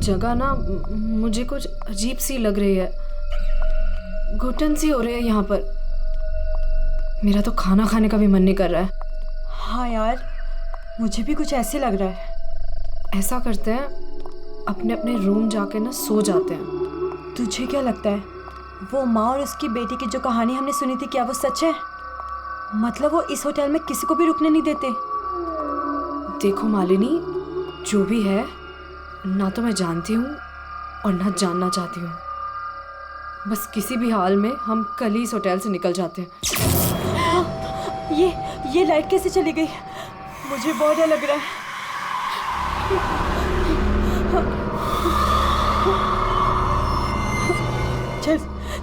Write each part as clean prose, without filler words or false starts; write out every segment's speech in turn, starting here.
जगह ना मुझे कुछ अजीब सी लग रही है, घुटन सी हो रही है यहाँ पर। मेरा तो खाना खाने का भी मन नहीं कर रहा है। हाँ यार, मुझे भी कुछ ऐसे लग रहा है। ऐसा करते हैं, अपने अपने रूम जाके ना सो जाते हैं। तुझे क्या लगता है, वो माँ और उसकी बेटी की जो कहानी हमने सुनी थी, क्या वो सच है? मतलब वो इस होटल में किसी को भी रुकने नहीं देते? देखो मालिनी, जो भी है, ना तो मैं जानती हूँ और ना जानना चाहती हूँ। बस किसी भी हाल में हम कल ही इस होटल से निकल जाते हैं। ये लाइट कैसे चली गई? मुझे बहुत डर लग रहा है।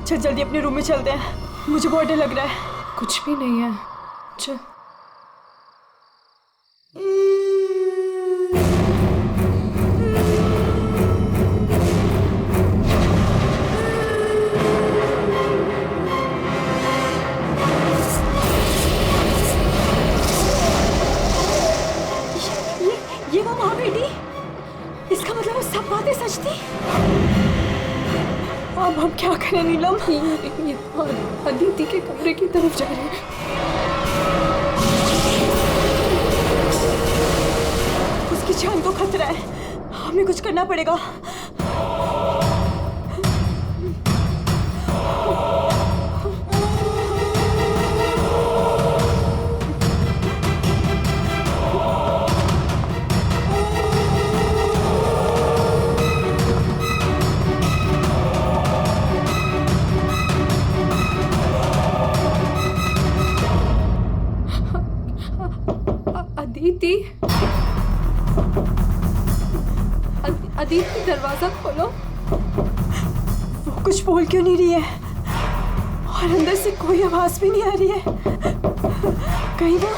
चल जल्दी अपने रूम में चलते हैं, मुझे बहुत डर लग रहा है। कुछ भी नहीं है, चल। ये वो माँ बेटी, इसका मतलब वो सब बातें सच थी। अब हम क्या करें नीलम? ये अदिति के कमरे की तरफ जा रहे हैं। उसकी जान को खतरा है, हमें कुछ करना पड़ेगा। अदिति, दरवाजा खोलो। वो कुछ बोल क्यों नहीं रही है? और अंदर से कोई आवाज भी नहीं आ रही है। कहीं वो,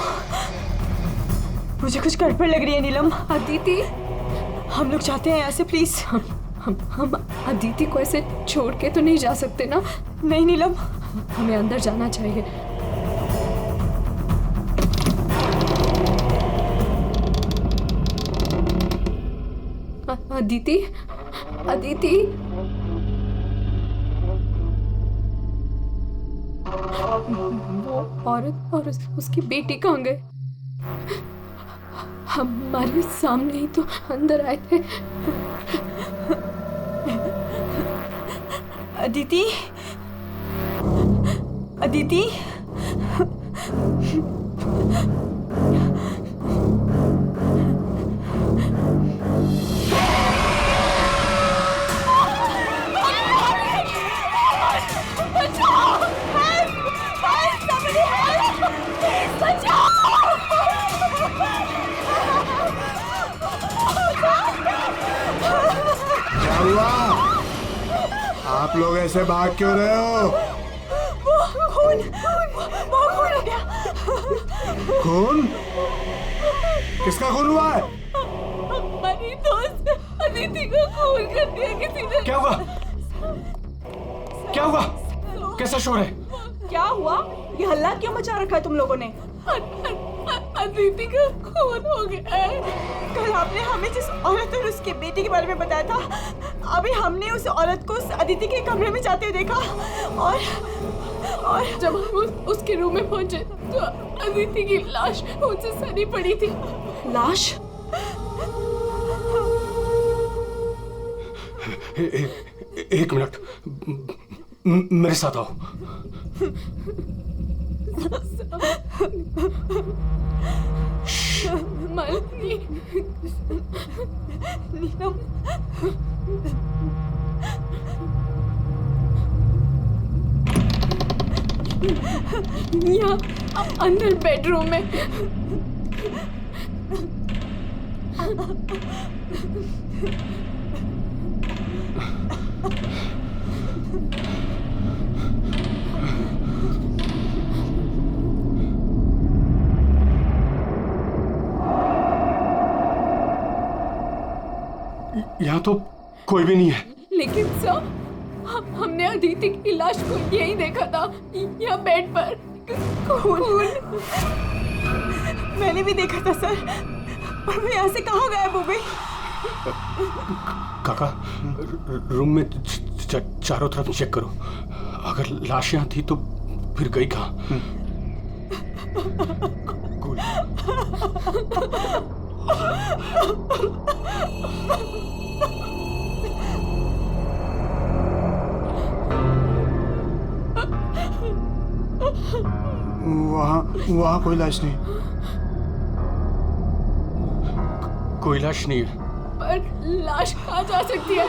मुझे कुछ गड़बड़ लग रही है नीलम। अदिति, हम लोग जाते हैं यहाँ से, प्लीज। हम अदिति को ऐसे छोड़ के तो नहीं जा सकते ना? नहीं नीलम, हमें अंदर जाना चाहिए। अदिति, अदिति, वो औरत और उसकी बेटी कहाँ गए? हमारे सामने ही तो अंदर आए थे। अदिति, अदिति, आप लोग ऐसे भाग क्यों रहे हो? वो खून हो गया। खून? किसका खून हुआ है? हमारी दोस्त अदिति को खून कर दिया किसी ने। क्या हुआ? क्या हुआ? कैसा शोर है? क्या हुआ? ये हल्ला क्यों मचा रखा है तुम लोगों ने? अदिति का खून हो गया है। कल आपने हमें जिस औरत और उसके बेटे के बारे में बताया था, अभी हमने उस औरत को उस अदिति के कमरे में जाते हुए देखा और जब हम उसके रूम में पहुंचे तो अदिति की लाश उनसे सनी पड़ी थी। लाश? एक मिनट, मेरे साथ आओ। मालिनी, नीलम, यहाँ अंदर बेडरूम में। यहाँ तो कोई भी नहीं है। लेकिन सर, हमने अदिति की लाश को यही देखा था, यहाँ बेड पर खून। मैंने भी देखा था सर, और वो यहाँ से कहाँ गायब हो गई? काका, रूम में चारों तरफ चेक करो। अगर लाश यहाँ थी तो फिर गई कहाँ? वहाँ कोई लाश नहीं। कोई लाश नहीं है। पर लाश कहाँ जा सकती है?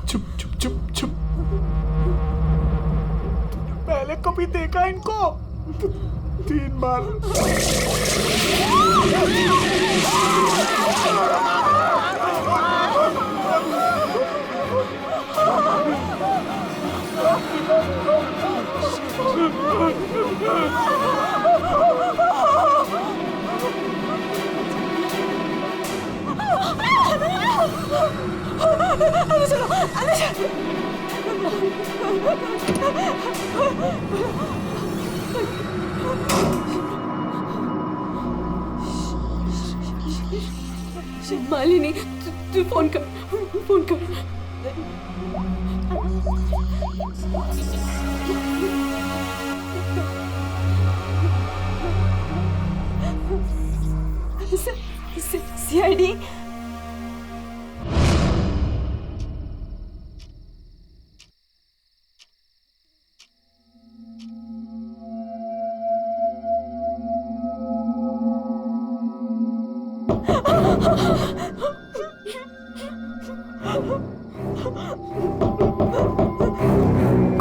चुप चुप चुप चुप। पहले कभी देखा इनको? 3 बार। मालिनी, तू फोन कर, फोन कर। सीआईडी।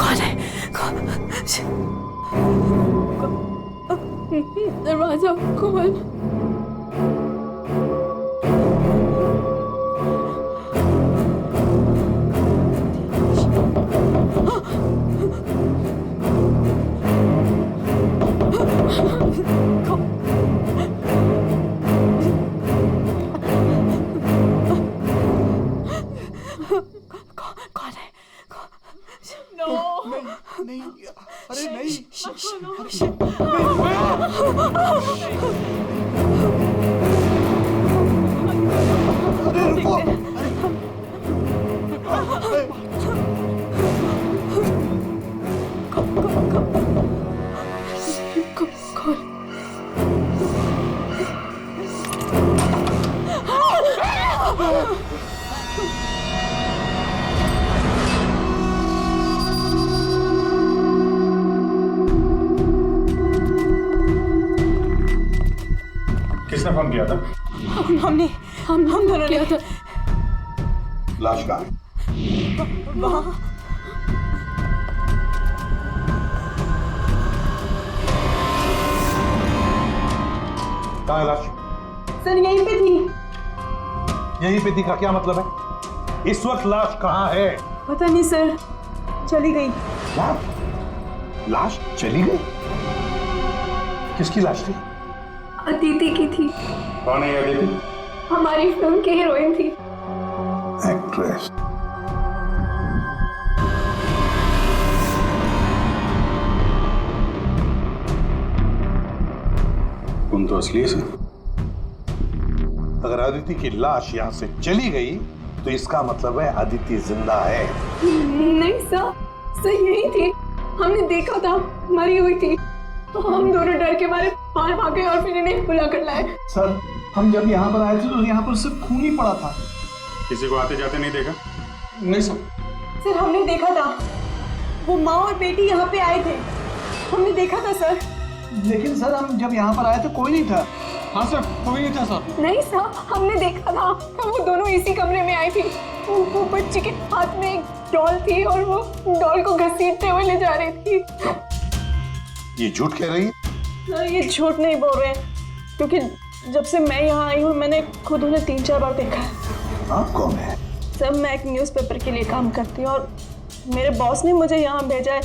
कौन है? दरवाजा खोल। नहीं, अरे नहीं। अरे रुको। किसने फोन किया था? हमने हम दोनों ने किया था। लाश कहाँ है? वहाँ कहाँ है लाश? सर यहीं पे थी। यहीं पे थी का क्या मतलब है? इस वक्त लाश कहाँ है? पता नहीं सर, चली गई। लाश चली गई? किसकी लाश थी? अदिति की थी। कौन है ये अदिति? हमारी फिल्म की हीरोइन थी। एक्ट्रेस। तुम तो असली से। अगर अदिति की लाश यहाँ से चली गई तो इसका मतलब है अदिति जिंदा है। नहीं सर यही थी। हमने देखा था मरी हुई थी। तो हम दोनों डर के मारे बाहर भागे और फिर इन्हें बुला कर लाए। सर हम जब यहाँ पर आए थे तो यहाँ पर सिर्फ खून ही पड़ा था। किसी को आते जाते नहीं देखा? नहीं सर। सर हमने देखा था, वो माँ और बेटी यहाँ पे आए थे, हमने देखा था सर। लेकिन सर हम जब यहाँ पर आए थे कोई नहीं था। हाँ सर, कोई नहीं था सर। नहीं सर, हमने देखा था, वो दोनों इसी कमरे में आई थी। वो बच्ची के हाथ में एक डॉल थी और वो डॉल को घसीटते हुए ले जा रही थी। ये झूठ कह रही है? सर ये झूठ नहीं बोल रहे हैं, क्योंकि जब से मैं यहाँ आई हूँ मैंने खुद उन्हें 3-4 बार देखा है। आप कौन है? सर मैं एक न्यूज़पेपर के लिए काम करती हूँ और मेरे बॉस ने मुझे यहाँ भेजा है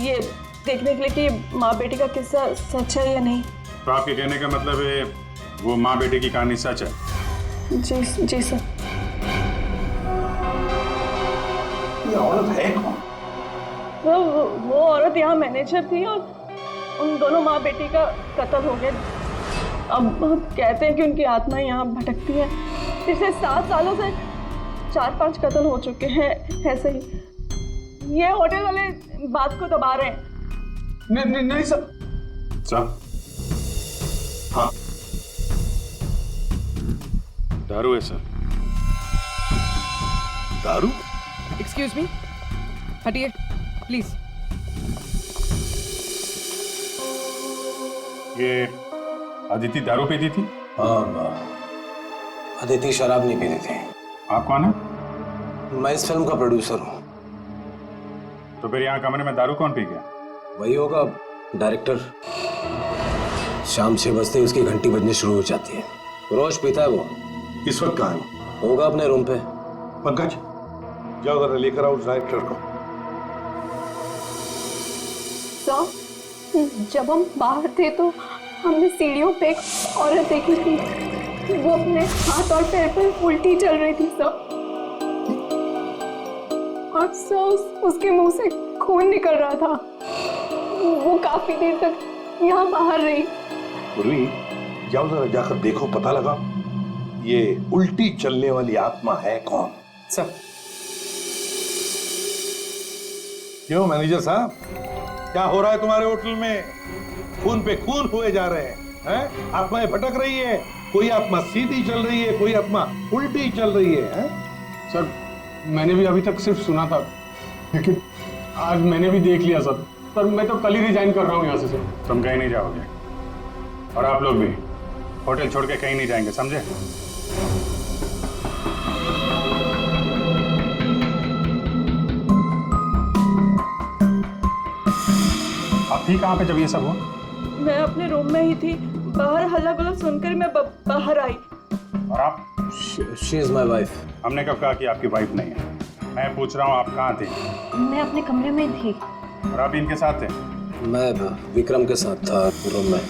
ये देखने के लिए कि माँ बेटी का किस्सा सच है या नहीं। तो आपके कहने का मतलब है वो माँ बेटे की कहानी सच है? जी सर। ये औरत है कौन? तो वो औरत यहाँ मैनेजर थी और उन दोनों माँ बेटी का कत्ल हो गया। अब कहते हैं कि उनकी आत्मा यहाँ भटकती है। पिछले 7 सालों से 4-5 कत्ल हो चुके हैं ऐसे ही। ये होटल वाले बात को दबा रहे हैं। नहीं सर। सर हाँ, दारू है सर। दारू? एक्सक्यूज मी, हटिए प्लीज। ये अदिति दारू पीती थी? हाँ, अदिति शराब नहीं पीती थी। आप कौन है? मैं इस फिल्म का प्रोड्यूसर हूँ। तो फिर यहाँ कमरे में दारू कौन पी गया? वही होगा डायरेक्टर। शाम 6 बजते ही उसकी घंटी बजनी शुरू हो जाती है। रोज पीता है वो। इस वक्त कहाँ है? होगा अपने रूम पे। पंकज, जाओ जरा लेकर आओ उस डायरेक्टर को। सर जब हम बाहर थे तो हमने सीढ़ियों पे एक औरत देखी थी, वो अपने हाथ और पैर पर उल्टी चल रही थी सर। और सर उसके मुंह से खून निकल रहा था। वो काफी देर तक यहाँ बाहर रही। पूर्वी, जाओ जरा जाकर देखो, पता लगा ये उल्टी चलने वाली आत्मा है कौन। सर क्यों मैनेजर साहब, क्या हो रहा है तुम्हारे होटल में? खून पे खून हुए जा रहे हैं? आत्माएं भटक रही है, कोई आत्मा सीधी चल रही है, कोई आत्मा उल्टी चल रही है? सर मैंने भी अभी तक सिर्फ सुना था, लेकिन आज मैंने भी देख लिया सर। सर मैं तो कल ही रिजाइन कर रहा हूँ यहाँ से सर। तुम कहीं नहीं जाओगे और आप लोग भी होटल छोड़ के कहीं नहीं जाएंगे, समझे? आप थी कहाँ पे जब ये सब हुआ? मैं अपने रूम में ही थी, बाहर हल्ला गुल्ला सुनकर मैं बाहर आई। और आप? She is my wife. हमने कब कहा कि आपकी वाइफ नहीं है? मैं पूछ रहा हूँ आप कहाँ थे? मैं अपने कमरे में थी। और आप इनके साथ थे? मैं विक्रम के साथ था रूम में।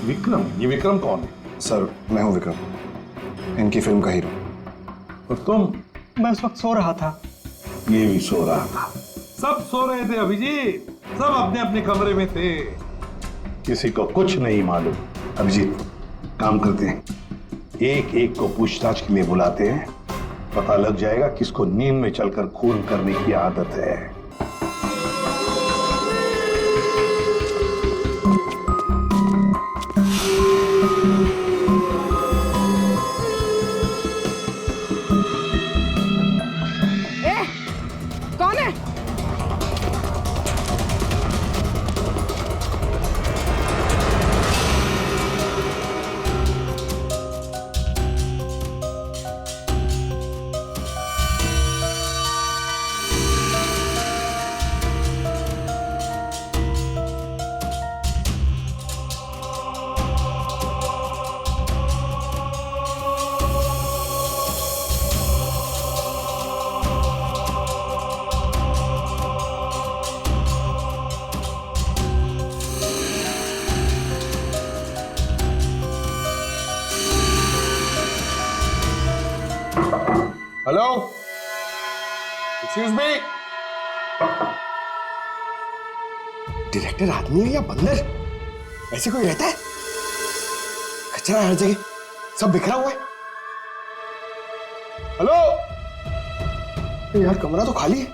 विक्रम? ये विक्रम कौन है? सर मैं हूँ विक्रम, इनकी फिल्म का हीरो। और तुम? मैं उस वक्त सो रहा था। ये भी सो रहा था। सब सो रहे थे अभिजीत, सब अपने अपने कमरे में थे, किसी को कुछ नहीं मालूम। अभिजीत, काम करते हैं, एक एक को पूछताछ के लिए बुलाते हैं, पता लग जाएगा किसको नींद में चलकर खून करने की आदत है। कौन है? Hello, excuse me. डायरेक्टर आदमी है या बंदर? ऐसे कोई रहता है? कचरा हर जगह, सब बिखरा हुआ है। हेलो यार, कमरा तो खाली है।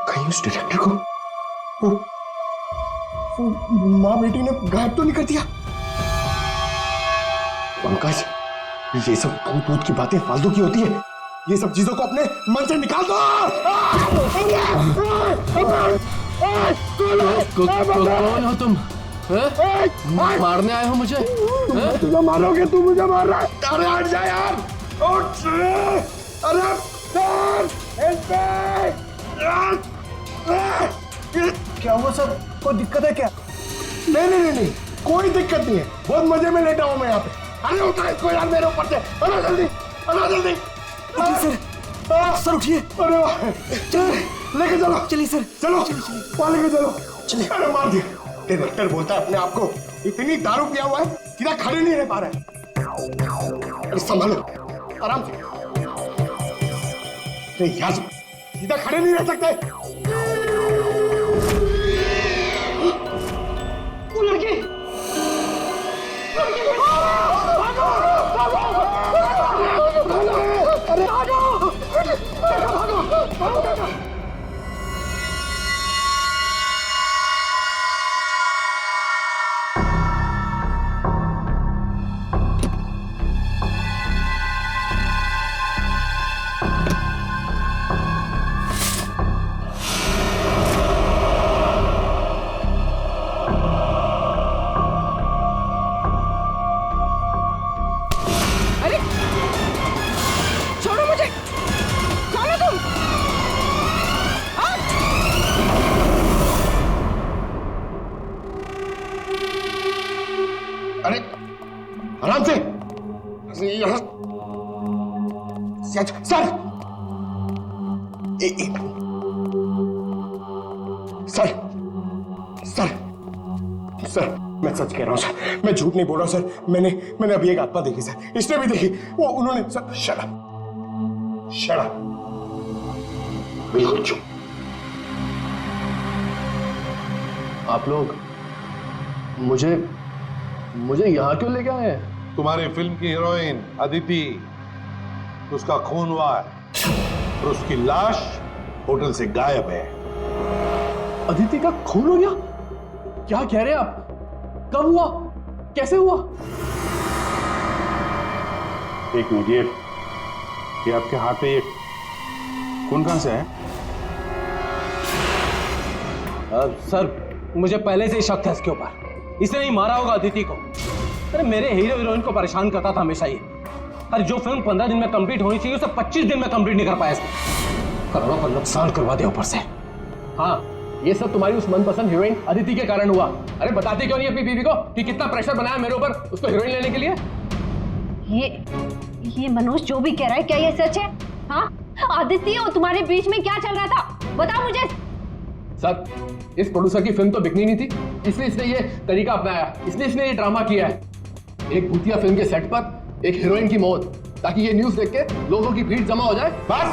कहीं उस डायरेक्टर को वो माँ बेटी ने गायब तो नहीं कर दिया? पंकज, ये सब भूत भूत की बातें फालतू की होती है। ये सब चीजों को अपने मन से निकाल दो। कौन हो तुम? मारने आए हो मुझे? तुझे मारोगे, तू मुझे मार रहा है। अरे हट जा यार, उठ। अरे क्या हुआ सर? कोई दिक्कत है क्या? नहीं, कोई दिक्कत नहीं है। बहुत मजे में लेटा हूं मैं यहाँ पे। अरे उठा इसको यार मेरे ऊपर से। अरे जल्दी। सर उठिए। अरे वाह, लेके चलो। चलिए सर, चलो वहाँ लेके चलो। चलिए। अरे मार दिया। डायरेक्टर बोलता है अपने आप को इतनी दारू पिया हुआ है सीधा खड़े नहीं रह पा रहा है। अरे संभालो, आराम से। अरे यार सीधा खड़े नहीं रह सकते। वो लड़की अरे भागो। छोड़ो मुझे, चलो तुम। अरे आराम से। सर सर मैं सच कह रहा हूँ सर, मैं झूठ नहीं बोल रहा हूँ सर। मैंने अभी एक आत्मा देखी सर, इसने भी देखी। वो उन्होंने सर शट अप बिल्कुल चुप। आप लोग मुझे यहाँ क्यों लेके आए हैं? तुम्हारी फिल्म की हीरोइन अदिति, उसका खून हुआ है और उसकी लाश होटल से गायब है। अदिति का खून हो गया? क्या कह रहे हैं आप? कब हुआ? कैसे हुआ? एक मिनट, ये आपके हाथ पे ये खून कहां से है? सर मुझे पहले से ही शक था इसके ऊपर। इसने ही मारा होगा अदिति को। अरे मेरे हीरो हीरोइन को परेशान करता था हमेशा ये। अरे जो फिल्म 15 दिन में कंप्लीट होनी चाहिए उसे 25 दिन में कंप्लीट नहीं कर पाया इसने। करोड़ों का नुकसान करवा दिया ऊपर से। हाँ, ये सब तुम्हारी उस मनपसंद हीरोइन अदिति के कारण हुआ। अरे बताती क्यों नहीं अपनी बीवी को कि कितना प्रेशर बनाया मेरे ऊपर उसको हीरोइन लेने के लिए? ये मनोज जो भी कह रहा है, क्या ये सच है? हाँ, आदित्य और तुम्हारे बीच में क्या चल रहा था? बताओ मुझे। सर, इस प्रोड्यूसर की फिल्म तो बिकनी नहीं थी, इसलिए इसने ये तरीका अपनाया, इसने ये ड्रामा किया है। एक भूतिया फिल्म के सेट पर एक हीरोइन की मौत, ताकि ये न्यूज़ देख के लोगों की भीड़ जमा हो जाए। बस,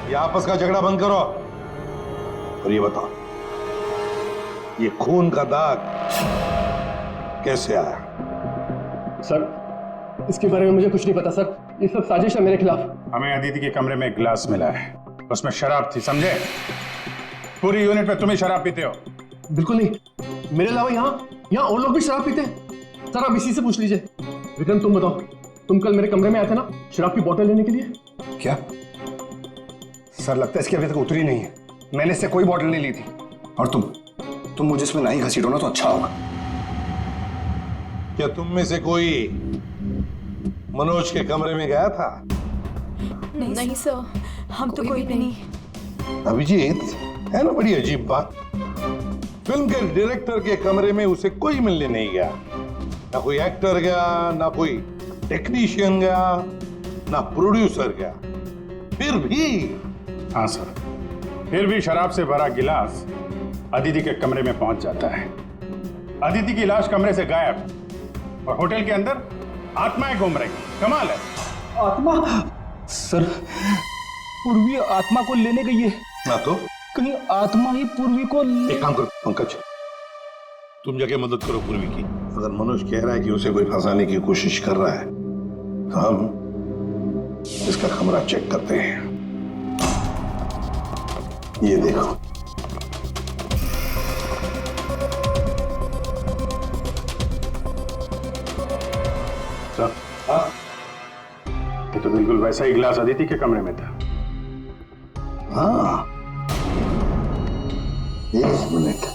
ये आपस का झगड़ा बंद करो और ये बताओ, ये खून का दाग कैसे आया? सर, इसके बारे में मुझे कुछ नहीं पता सर। ये सब साजिश है मेरे खिलाफ। हमें अदिति के कमरे में एक गिलास मिला है, उसमें शराब थी, समझे? पूरी यूनिट में तुम ही शराब पीते हो। बिल्कुल नहीं, मेरे अलावा यहाँ और लोग भी शराब पीते हैं। सर आप इसी से पूछ लीजिए। विक्रम तुम बताओ, तुम कल मेरे कमरे में आए थे ना शराब की बोतल लेने के लिए? क्या सर, लगता है इसकी अभी तक उतरी नहीं है। मैंने इससे कोई बोतल नहीं ली थी। और तुम मुझे इसमें ना ही घसीटो ना तो अच्छा होगा। क्या तुम में से कोई मनोज के कमरे में गया था? नहीं सर, हम तो कोई भी नहीं। अभिजीत, है ना बड़ी अजीब बात। फिल्म के डायरेक्टर के कमरे में उसे कोई मिलने नहीं गया। ना कोई एक्टर गया, ना कोई टेक्नीशियन गया, ना प्रोड्यूसर गया। फिर भी हाँ सर, फिर भी शराब से भरा गिलास अदिति के कमरे में पहुंच जाता है। अदिति की लाश कमरे से गायब और होटल के अंदर आत्माएं घूम रही। कमाल है। आत्मा? सर, पूर्वी आत्मा को लेने गई है। ना तो कहीं आत्मा ही पूर्वी को एक काम करो पंकज, तुम जाके मदद करो पूर्वी की। अगर मनोज कह रहा है कि उसे कोई फंसाने की कोशिश कर रहा है तो हम इसका कमरा चेक करते हैं। ये देखो, साहब, हाँ ये तो बिल्कुल वैसा ही गिलास अदिति के कमरे में था। हाँ, एक मिनट,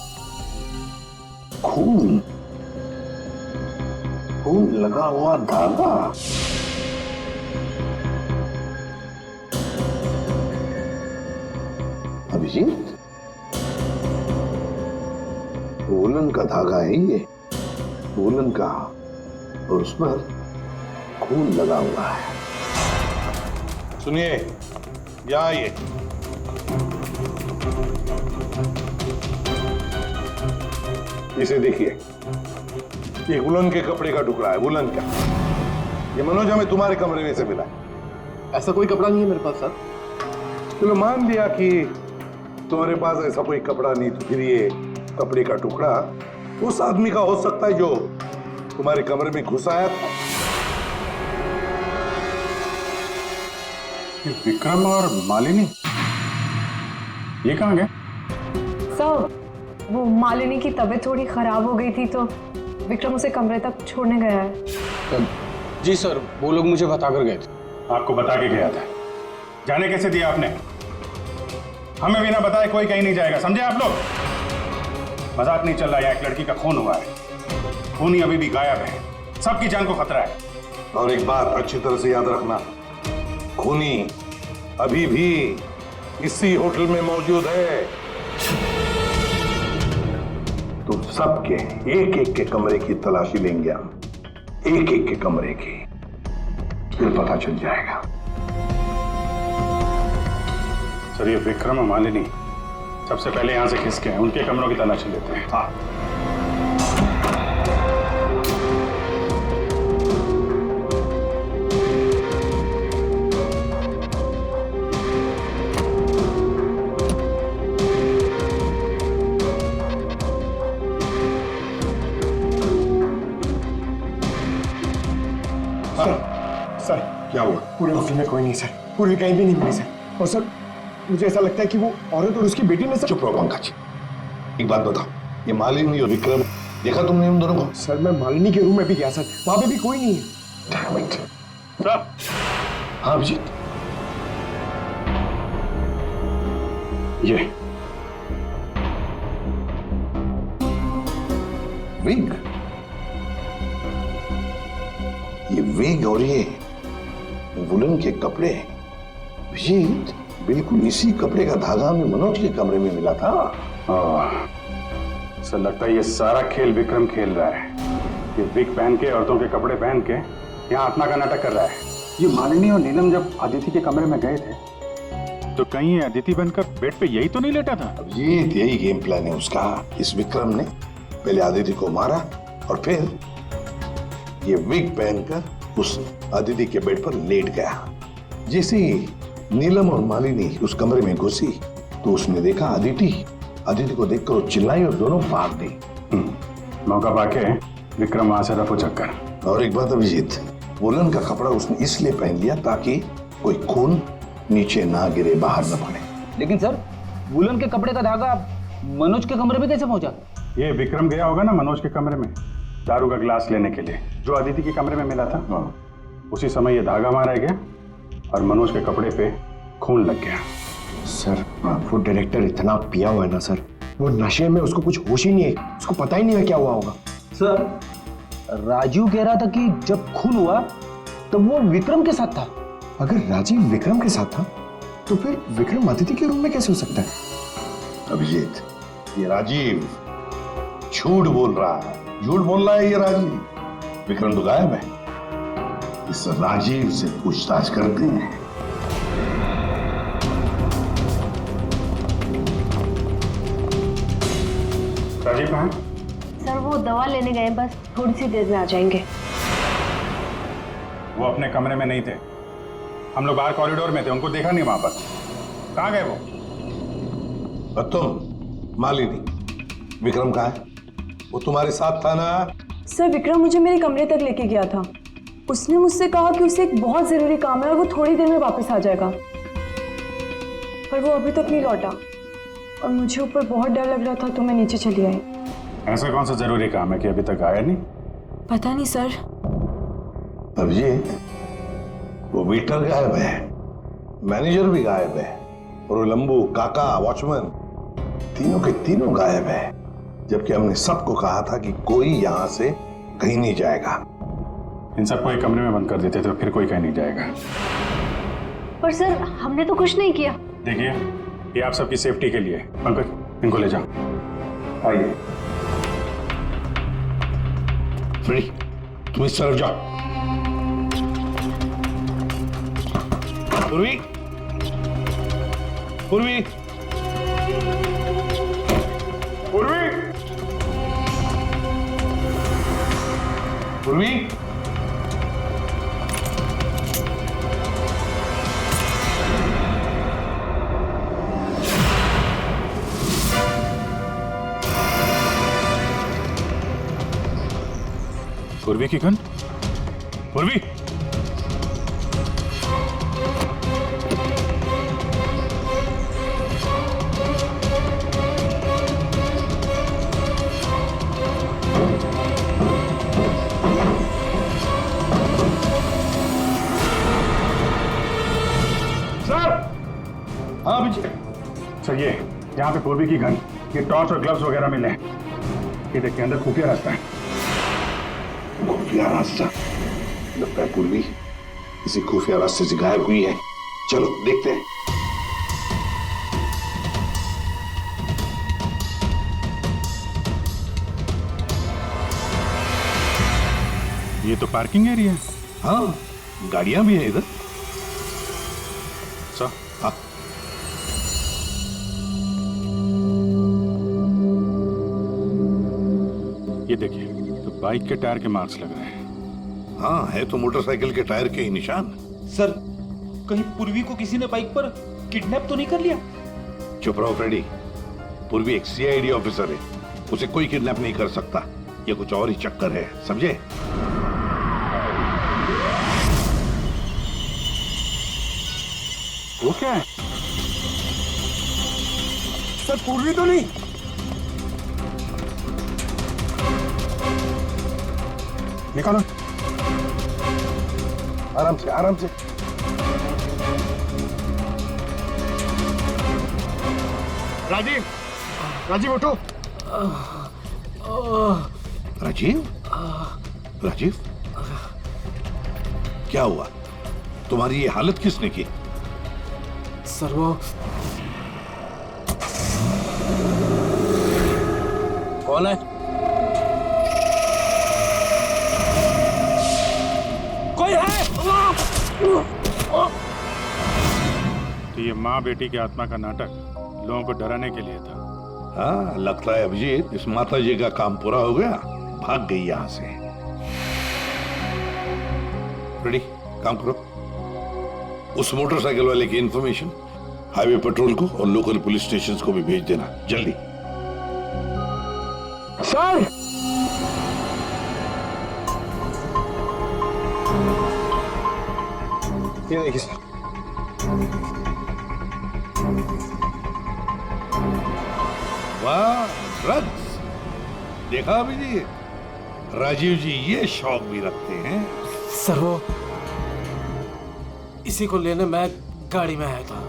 खून खून लगा हुआ धागा। अभिजीत, वूलन का धागा है ये, वूलन का, और उस पर खून लगा हुआ है। सुनिए, यहाँ आइए। इसे देखिए, ये वुलन के कपड़े का टुकड़ा है, वुलन का। ये मनोज हमें तुम्हारे कमरे में से मिला है। ऐसा कोई कपड़ा नहीं है मेरे पास सर। चलो मान लिया कि तुम्हारे पास ऐसा कोई कपड़ा नहीं, तो फिर ये कपड़े का टुकड़ा उस आदमी का हो सकता है जो तुम्हारे कमरे में घुस आया था। ये विक्रम और मालिनी ये कहाँ गए? सर, वो मालिनी की तबीयत थोड़ी खराब हो गई थी तो विक्रम उसे कमरे तक छोड़ने गया है। जी सर, वो लोग मुझे बताकर गए थे। आपको बता के गया था? जाने कैसे दिया आपने? हमें बिना बताए कोई कहीं नहीं जाएगा, समझे आप लोग? मजाक नहीं चल रहा है, एक लड़की का खून हुआ है, खूनी अभी भी गायब है, सबकी जान को खतरा है। और एक बात अच्छी तरह से याद रखना, खूनी अभी भी इसी होटल में मौजूद है। तो सबके एक एक के कमरे की तलाशी लेंगे हम, एक एक के कमरे की, फिर पता चल जाएगा। सर, ये विक्रम और मालिनी सबसे पहले यहां से खिसके हैं, उनके कमरों की तलाशी लेते हैं। हाँ, सर, क्या हुआ? पूरे ऑफिस में कोई नहीं सर, पूरी कहीं भी नहीं मिली सर। और सर, मुझे ऐसा लगता है कि वो औरत और उसकी बेटी ने सर। चुप रहो पंकज, एक बात बताओ, ये मालिनी और विक्रम देखा तुमने उन दोनों को? सर, मैं मालिनी के रूम में भी गया सर, वहां पे भी कोई नहीं है। Damn it. सर, हाँ अभिजीत, ये विग, ये विग और ये वुलन के कपड़े, अभिजीत बिल्कुल इसी कपड़े का धागा हमें मनोज के कमरे में मिला था। सर, लगता है ये सारा खेल विक्रम खेल रहा है। ये विग पहन के, औरतों के कपड़े पहन के यहाँ आत्मा का नाटक कर रहा है। ये मालिनी और नीलम जब अदिति के कमरे में गए थे तो कहीं ये अदिति बनकर बेड पे यही तो नहीं लेटा था? अभिजीत, यही गेम प्लान है उसका। इस विक्रम ने पहले अदिति को मारा और फिर ये विग पहनकर उस अदिति के बेड पर लेट गया। जैसे ही नीलम और मालिनी उस कमरे में घुसी तो उसने देखा अदिति को देखकर वो चिल्लाई और दोनों भाग गई। मौका पाके विक्रम वहां से रफू चक्कर। और एक बात अभिजीत, वुलन का कपड़ा उसने इसलिए पहन लिया ताकि कोई खून नीचे ना गिरे, बाहर न पड़े। लेकिन सर, वुलन के कपड़े का धागा मनोज के कमरे में कैसे पहुंचा? ये विक्रम गया होगा ना मनोज के कमरे में दारू का गिलास लेने के लिए, जो अदिति के कमरे में मिला था। उसी समय ये धागा मारा गया और मनोज के कपड़े पे खून लग गया। सर, वो डायरेक्टर इतना पिया हुआ है ना सर, वो नशे में उसको कुछ होश ही नहीं है, उसको पता ही नहीं है क्या हुआ होगा। सर, राजीव कह रहा था कि जब खून हुआ तब वो विक्रम के साथ था। अगर राजीव विक्रम के साथ था तो फिर विक्रम अदिति के रूम में कैसे हो सकता है? अभिजीत, ये राजीव झूठ बोल रहा है, झूठ बोल रहा है ये राजीव। विक्रम तो गायब है। इस राजीव से पूछताछ करते हैं। राजीव कहाँ? सर, वो दवा लेने गए, बस थोड़ी सी देर में आ जाएंगे। वो अपने कमरे में नहीं थे, हम लोग बाहर कॉरिडोर में थे, उनको देखा नहीं वहां पर। कहाँ गए वो? और तुम मालिनी, विक्रम कहाँ है? वो तुम्हारे साथ था ना? सर, विक्रम मुझे मेरे कमरे तक लेके गया था। उसने मुझसे कहा कि उसे एक बहुत जरूरी काम है और वो थोड़ी देर में वापस आ जाएगा, पर वो अभी तक नहीं लौटा और मुझे ऊपर बहुत डर लग रहा था तो मैं नीचे चली आई। ऐसा कौन सा जरूरी काम है कि अभी तक आया नहीं? पता नहीं सर, अभिजीत, वो वेटर गायब है, मैनेजर भी गायब है, और वो लंबू, काका, वॉचमैन, तीनों के तीनों गायब है। जबकि हमने सबको कहा था कि कोई यहां से कहीं नहीं जाएगा। इन सबको एक कमरे में बंद कर देते तो फिर कोई कहीं नहीं जाएगा। पर सर हमने तो कुछ नहीं किया। देखिए, ये आप सबकी सेफ्टी के लिए। पंकज, इनको ले जाओ। आइए। फ्रेडी, तुम इस तरफ जाओ। पूर्वी, पूर्वी, पूर्वी, पूर्वी, पूर्वी की गन। पूर्वी, हाँ अभिजीत। सर ये यहाँ पे पूर्वी की गन, ये टॉर्च और ग्लव्स वगैरह मिले हैं। ये देखिए, अंदर खुफिया रास्ता है। खुफिया रास्ता? लगता है पूर्वी किसी खुफिया रास्ते से गायब हुई है। चलो देखते हैं। ये तो पार्किंग एरिया है। हाँ, गाड़ियां भी है इधर। सर, हाँ, ये देखिए, तो बाइक के टायर के मार्क्स लग रहे हैं। हाँ, है तो मोटरसाइकिल के टायर के ही निशान। सर, कहीं पूर्वी को किसी ने बाइक पर किडनैप तो नहीं कर लिया? चुप रहो फ्रेडी। पूर्वी एक सीआईडी ऑफिसर है, उसे कोई किडनैप नहीं कर सकता। ये कुछ और ही चक्कर है, समझे? वो क्या है? सर पूर्वी तो नहीं? निकालो। आराम से, आराम से। राजीव, राजीव उठो। राजीव, राजीव, क्या हुआ? तुम्हारी ये हालत किसने की? सर वो कौन है? कोई है? तो ये माँ बेटी की आत्मा का नाटक लोगों को डराने के लिए था। हाँ, लगता है अभिजीत इस माता जी का काम पूरा हो गया, भाग गई यहां से। रेडी, काम करो। उस मोटरसाइकिल वाले की इंफॉर्मेशन हाईवे पेट्रोल को और लोकल पुलिस स्टेशंस को भी भेज देना, जल्दी। सर, ये देखिए सर। वाह, ड्रग्स! देखा अभिजीत, राजीव जी ये शौक भी रखते हैं। सर वो इसी को लेने मैं गाड़ी में आया था।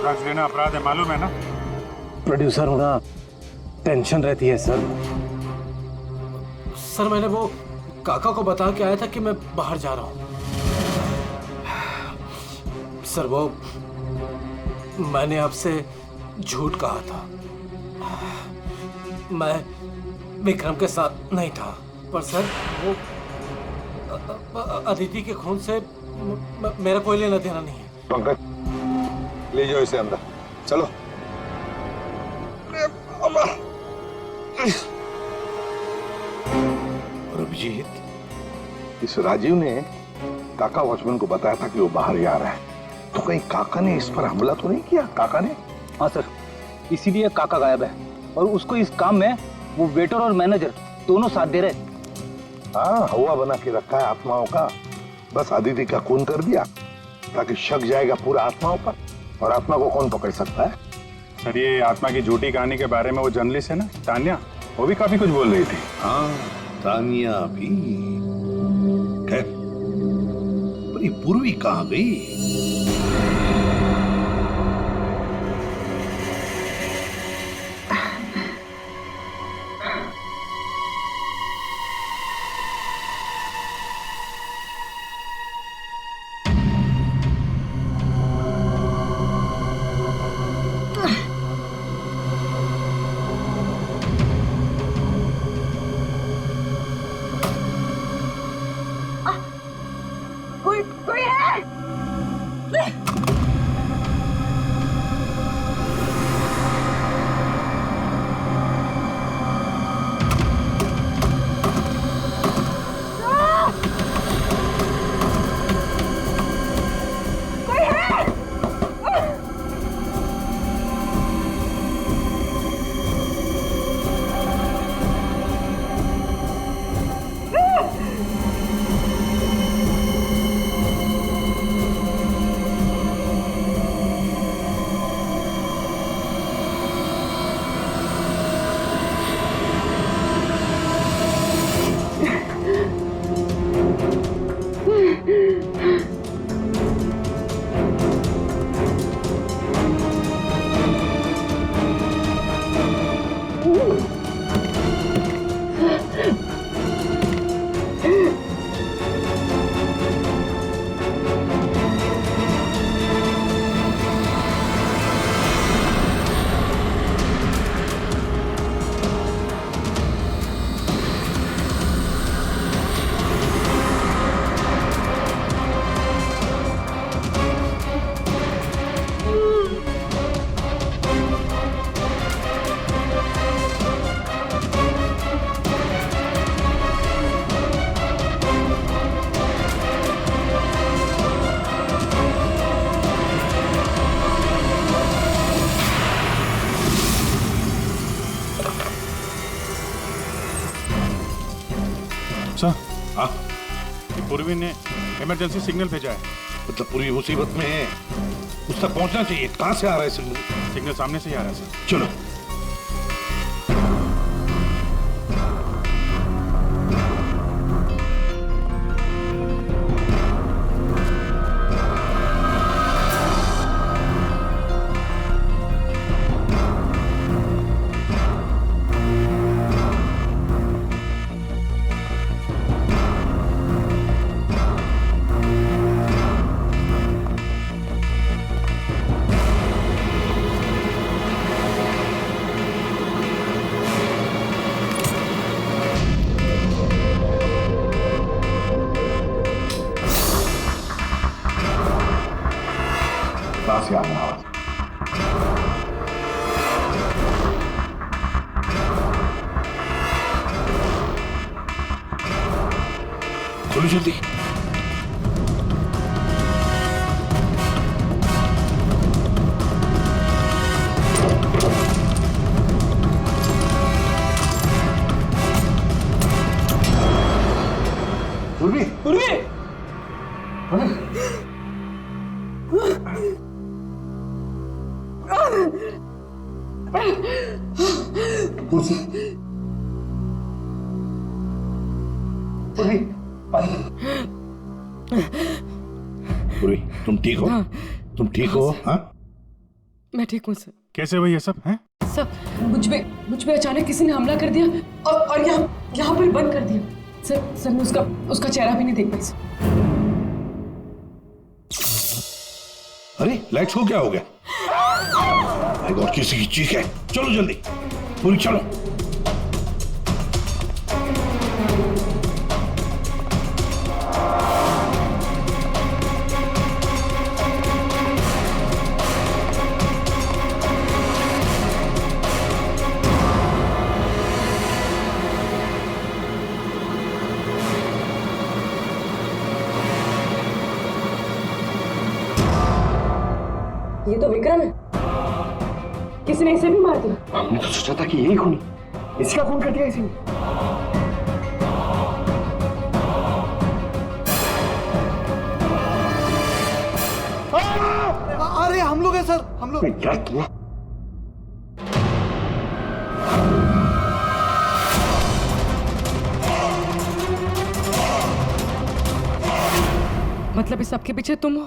ड्रग्स लेना अपराध है, मालूम है ना? प्रोड्यूसर होना टेंशन रहती है सर। सर मैंने वो काका को बता के आया था कि मैं बाहर जा रहा हूँ। सर वो मैंने आपसे झूठ कहा था। मैं विक्रम के साथ नहीं था, पर सर वो अदिति के खून से मेरा कोई लेना देना नहीं है। पंकज, ले जाओ इसे अंदर, चलो। और अभिजीत, इस राजीव ने काका वॉचमैन को बताया था कि वो बाहर जा रहा है, तो कहीं काका ने इस पर हमला तो नहीं किया? काका ने? हाँ सर, इसीलिए काका गायब है और उसको इस काम में वो वेटर और मैनेजर दोनों साथ दे रहे। हाँ, हवा बना के रखा है आत्माओं का। बस आदिति का खून कर दिया ताकि शक जाएगा पूरा आत्माओं पर, और आत्मा को कौन पकड़ सकता है? सर ये आत्मा की झूठी कहानी के बारे में वो जर्नलिस्ट है ना, तान्या, वो भी काफी कुछ बोल रही थी। हाँ, तानिया भी। खैर, पर ये पूर्वी कहाँ गई? कोई है? सर, हाँ, पूर्वी ने इमरजेंसी सिग्नल भेजा है। मतलब पूरी मुसीबत में है, उस तक पहुंचना चाहिए। कहां से आ रहा है सिग्नल? सिग्नल सामने से ही आ रहा है सर। चलो। कहां से आ रहा है? चलो जल्दी। पूर्वी, पूर्वी! कुर्सी। पूर्वी, पूर्वी, तुम ठीक हो? हाँ। तुम ठीक हो? हाँ? मैं ठीक हूँ सर। कैसे हुई ये सब है? सर मुझ पे अचानक किसी ने हमला कर दिया और यहाँ पर बंद कर दिया। सर मैं उसका चेहरा भी नहीं देख पाई सर। अरे लाइट्स को क्या हो गया? माय गॉड, किसी की चीख है। चलो जल्दी, पूरी चलो। ये तो विक्रम है। किसी ने इसे भी मार दिया। हमने तो सोचा था कि यही खूनी, इसका खून कर दिया इसी ने। अरे हम लोग हैं सर, हम लोग। क्या किया? मतलब इस सबके पीछे तुम हो?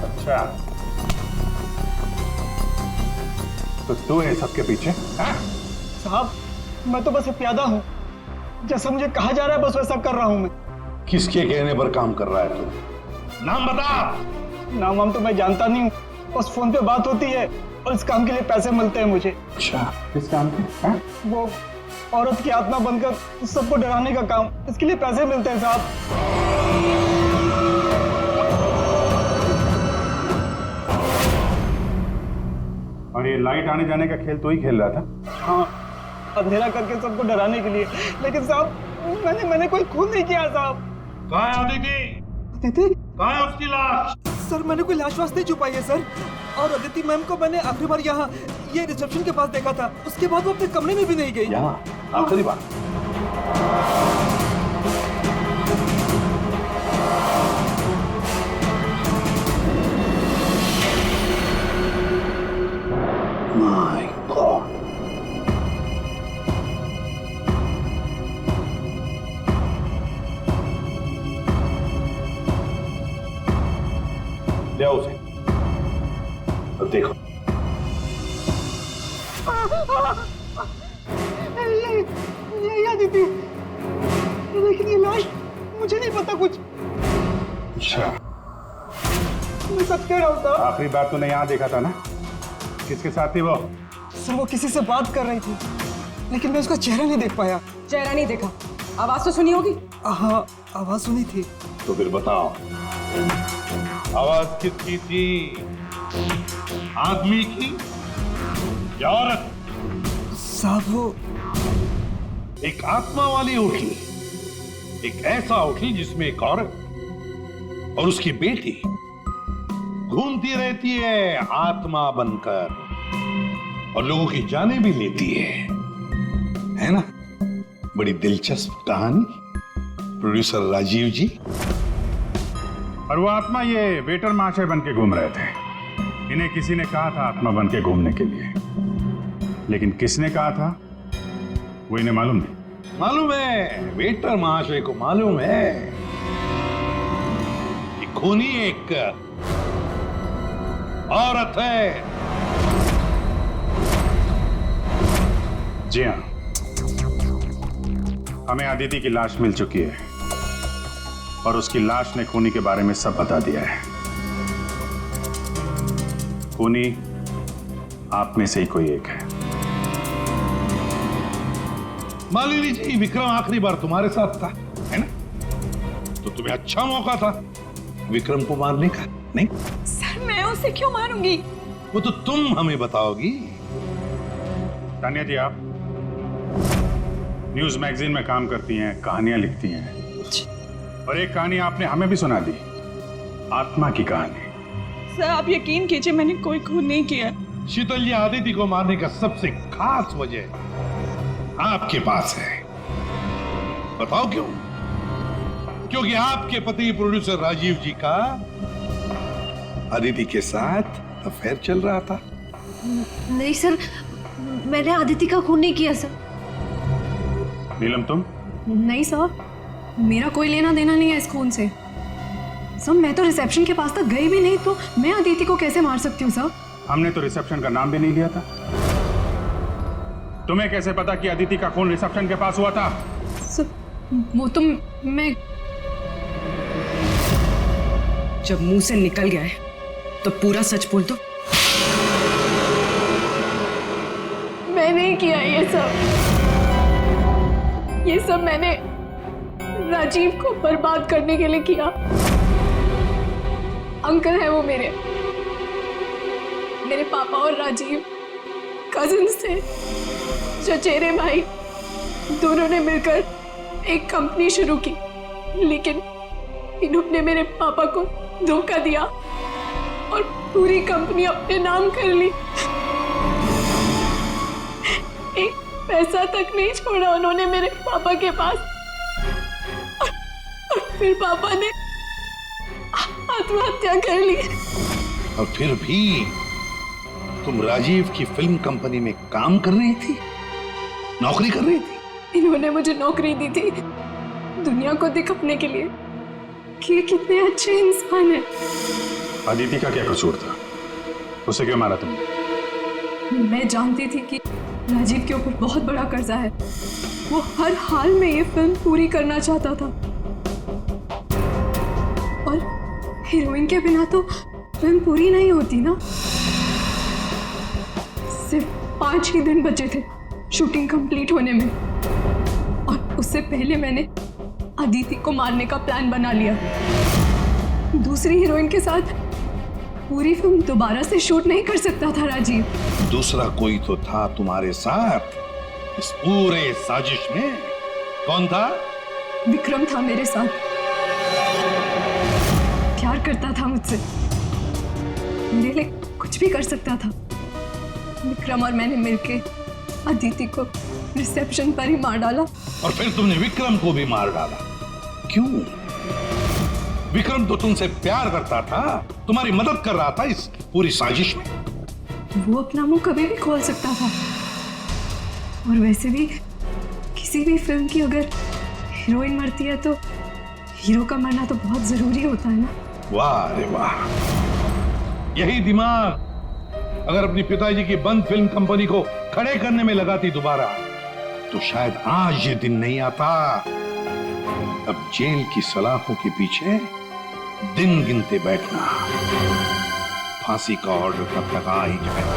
अच्छा, तो तू है सबके पीछे? साहब, मैं तो बस एक प्यादा हूँ। जैसा मुझे कहा जा रहा है बस वैसा कर रहा हूँ मैं। किसके कहने पर काम कर रहा है तू? नाम बता। नाम वाम तो मैं जानता नहीं हूँ, बस फोन पे बात होती है और इस काम के लिए पैसे मिलते हैं मुझे। अच्छा, किस काम के? वो औरत की आत्मा बनकर सबको डराने का काम, इसके लिए पैसे मिलते हैं साहब। और ये लाइट आने जाने का खेल तो ही खेल रहा था? हाँ, अंधेरा करके सबको डराने के लिए। लेकिन साहब मैंने कोई खून नहीं किया साहब। कहाँ है अदिति? अदिति? कहाँ है उसकी लाश? सर मैंने कोई लाश वाश नहीं छुपाई है सर। और अदिति मैम को मैंने आखिरी बार यहाँ ये रिसेप्शन के पास देखा था, उसके बाद वो अपने कमरे में भी नहीं गई। यहाँ आखिरी बार? My God. ले आओ उसे। अब देखो। ये अदिति, लेकिन ये लाश मुझे नहीं पता कुछ। अच्छा, मैं सच कह रहा हूँ साहब। आखिरी बार तूने यहाँ देखा था ना? किसके साथ थी वो? सर वो किसी से बात कर रही थी, लेकिन मैं उसका चेहरा नहीं देख पाया। चेहरा नहीं देखा, आवाज तो सुनी होगी? हाँ, आवाज सुनी थी। तो फिर बताओ, आवाज किसकी थी? आदमी की या औरत? साहब वो एक आत्मा वाली होटल, एक ऐसा होटल जिसमें एक औरत और उसकी बेटी घूमती रहती है आत्मा बनकर और लोगों की जानें भी लेती है ना? बड़ी दिलचस्प कहानी, प्रोड्यूसर राजीव जी। और वो आत्मा ये वेटर महाशय बन के घूम रहे थे। इन्हें किसी ने कहा था आत्मा बन के घूमने के लिए, लेकिन किसने कहा था वो इन्हें मालूम नहीं। मालूम है, वेटर महाशय को मालूम है कि खूनी एक औरत है। जी हाँ, हमें अदिति की लाश मिल चुकी है और उसकी लाश ने खूनी के बारे में सब बता दिया है। खूनी आप में से ही कोई एक है। मालिनी जी, विक्रम आखिरी बार तुम्हारे साथ था, है ना? तो तुम्हें अच्छा मौका था विक्रम को मारने का, नहीं? सर मैं उसे क्यों मारूंगी? वो तो तुम हमें बताओगी। तानिया जी, आप न्यूज मैगजीन में काम करती हैं, कहानियां लिखती हैं, और एक कहानी आपने हमें भी सुना दी, आत्मा की कहानी। सर आप यकीन कीजिए, मैंने कोई खून नहीं किया। शीतल जी, आदिति को मारने का सबसे खास वजह आपके पास है। बताओ क्यों? क्योंकि आपके पति प्रोड्यूसर राजीव जी का आदिति के साथ अफेयर चल रहा था। नहीं सर, मैंने आदिति का खून नहीं किया सर। नीलम तुम? नहीं सर, मेरा कोई लेना देना नहीं है इस खून से। सर मैं तो रिसेप्शन के पास तक गई भी नहीं, तो मैं अदिति को कैसे मार सकती हूँ सर? हमने तो रिसेप्शन का नाम भी नहीं लिया था। तुम्हें कैसे पता कि अदिति का खून रिसेप्शन के पास हुआ था? सर वो तो मैं, जब मुंह से निकल गया है तो पूरा सच बोल दो। मैं नहीं किया ये सब मैंने राजीव को बर्बाद करने के लिए किया। अंकल है वो मेरे पापा और राजीव कजिन्स थे, चचेरे भाई, दोनों ने मिलकर एक कंपनी शुरू की, लेकिन इन्होंने मेरे पापा को धोखा दिया और पूरी कंपनी अपने नाम कर ली। एक पैसा तक नहीं छोड़ा उन्होंने मेरे पापा के पास। और फिर पापा ने आत्महत्या कर ली। और फिर भी तुम राजीव की फिल्म कंपनी में काम कर रही थी, नौकरी कर रही थी। इन्होंने मुझे नौकरी दी थी दुनिया को दिखाने के लिए कि ये कितने अच्छे इंसान हैं। अदिति का क्या कसूर था? उसे क्यों मारा तुमने? मैं जानती थी कि राजीव के ऊपर बहुत बड़ा कर्जा है। वो हर हाल में ये फिल्म पूरी करना चाहता था और हीरोइन के बिना तो फिल्म पूरी नहीं होती ना। सिर्फ 5 ही दिन बचे थे शूटिंग कंप्लीट होने में और उससे पहले मैंने अदिति को मारने का प्लान बना लिया। दूसरी हीरोइन के साथ पूरी फिल्म दोबारा से शूट नहीं कर सकता था राजीव। दूसरा कोई तो था तुम्हारे साथ इस पूरे साजिश में। कौन था? विक्रम था मेरे साथ। प्यार करता था मुझसे, मेरे लिए कुछ भी कर सकता था। विक्रम और मैंने मिलके अदिति को रिसेप्शन पर ही मार डाला। और फिर तुमने विक्रम को भी मार डाला। क्यों? विक्रम तो तुमसे प्यार करता था, तुम्हारी मदद कर रहा था इस पूरी साजिश में। वो अपना मुंह कभी भी खोल सकता था। और वैसे भी किसी भी फिल्म की अगर हीरोइन मरती है तो हीरो का मरना तो बहुत जरूरी होता है ना। वाह रे वाह, यही दिमाग अगर अपनी पिताजी की बंद फिल्म कंपनी को खड़े करने में लगाती दोबारा, तो शायद आज ये दिन नहीं आता। अब जेल की सलाखों के पीछे दिन गिनते बैठना। फांसी का ऑर्डर तब तक आ ही जाएगा।